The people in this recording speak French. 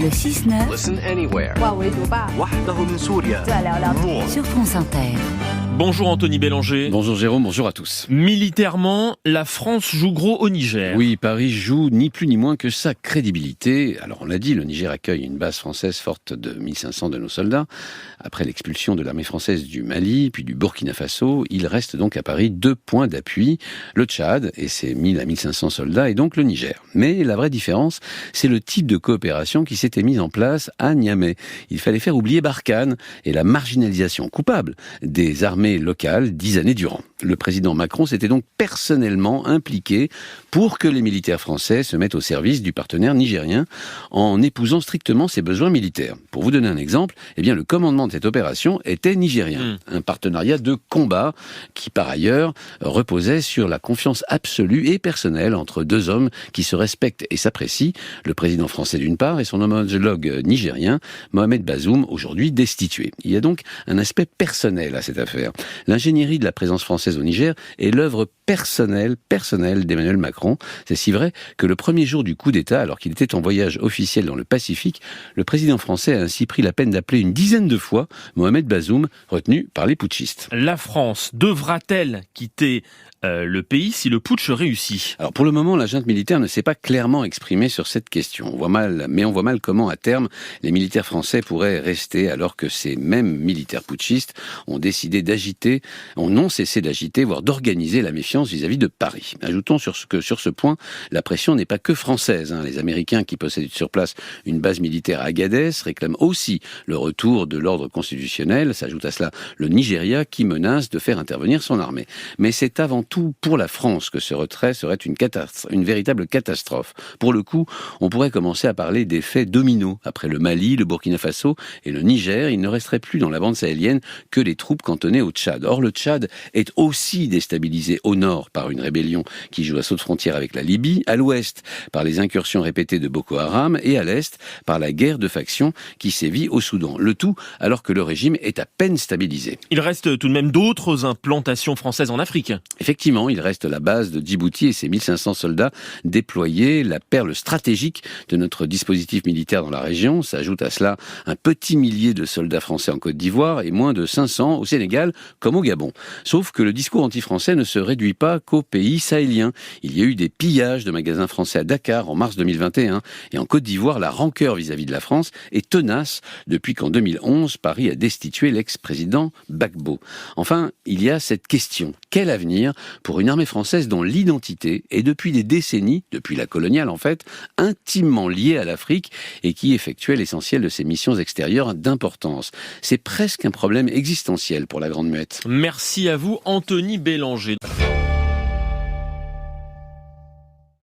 Le 6-9 Listen anywhere. 哇，围堵吧， وحده من سوريا. 再聊聊。 More. sur France Inter. Bonjour Anthony Bélanger. Bonjour Jérôme, bonjour à tous. Militairement, la France joue gros au Niger. Oui, Paris joue ni plus ni moins que sa crédibilité. Alors on l'a dit, le Niger accueille une base française forte de 1500 de nos soldats. Après l'expulsion de l'armée française du Mali, puis du Burkina Faso, il reste donc à Paris 2 points d'appui. Le Tchad et ses 1000 à 1500 soldats et donc le Niger. Mais la vraie différence, c'est le type de coopération qui s'était mise en place à Niamey. Il fallait faire oublier Barkhane et la marginalisation coupable des armées locales 10 années durant. Le président Macron s'était donc personnellement impliqué pour que les militaires français se mettent au service du partenaire nigérien en épousant strictement ses besoins militaires. Pour vous donner un exemple, eh bien, le commandement de cette opération était nigérien. Un partenariat de combat qui, par ailleurs, reposait sur la confiance absolue et personnelle entre deux hommes qui se respectent et s'apprécient, le président français d'une part et son homologue nigérien, Mohamed Bazoum, aujourd'hui destitué. Il y a donc un aspect personnel à cette affaire. L'ingénierie de la présence française au Niger est l'œuvre personnelle d'Emmanuel Macron. C'est si vrai que le premier jour du coup d'État, alors qu'il était en voyage officiel dans le Pacifique, le président français a ainsi pris la peine d'appeler une dizaine de fois Mohamed Bazoum, retenu par les putschistes. La France devra-t-elle quitter le pays si le putsch réussit? Alors pour le moment, la junte militaire ne s'est pas clairement exprimée sur cette question. On voit mal comment à terme les militaires français pourraient rester alors que ces mêmes militaires putschistes ont non cessé d'agiter, voire d'organiser la méfiance vis-à-vis de Paris. Ajoutons sur ce point, la pression n'est pas que française. Les Américains qui possèdent sur place une base militaire à Agadez réclament aussi le retour de l'ordre constitutionnel. S'ajoute à cela le Nigeria qui menace de faire intervenir son armée. Mais c'est avant tout pour la France que ce retrait serait une véritable catastrophe. Pour le coup, on pourrait commencer à parler d'effets dominos. Après le Mali, le Burkina Faso et le Niger, il ne resterait plus dans la bande sahélienne que les troupes cantonnées au Tchad. Or, le Tchad est aussi déstabilisé au nord par une rébellion qui joue à saut de frontière avec la Libye, à l'ouest par les incursions répétées de Boko Haram et à l'est par la guerre de factions qui sévit au Soudan. Le tout alors que le régime est à peine stabilisé. Il reste tout de même d'autres implantations françaises en Afrique. Effectivement, il reste la base de Djibouti et ses 1500 soldats déployés, la perle stratégique de notre dispositif militaire dans la région. S'ajoute à cela un petit millier de soldats français en Côte d'Ivoire et moins de 500 au Sénégal comme au Gabon. Sauf que le discours anti-français ne se réduit pas qu'aux pays sahéliens. Il y a eu des pillages de magasins français à Dakar en mars 2021 et en Côte d'Ivoire, la rancœur vis-à-vis de la France est tenace depuis qu'en 2011, Paris a destitué l'ex-président Gbagbo. Enfin, il y a cette question. Quel avenir pour une armée française dont l'identité est depuis des décennies, depuis la coloniale en fait, intimement liée à l'Afrique et qui effectuait l'essentiel de ses missions extérieures d'importance. C'est presque un problème existentiel pour la Grande Muette. Merci à vous Anthony Bélanger.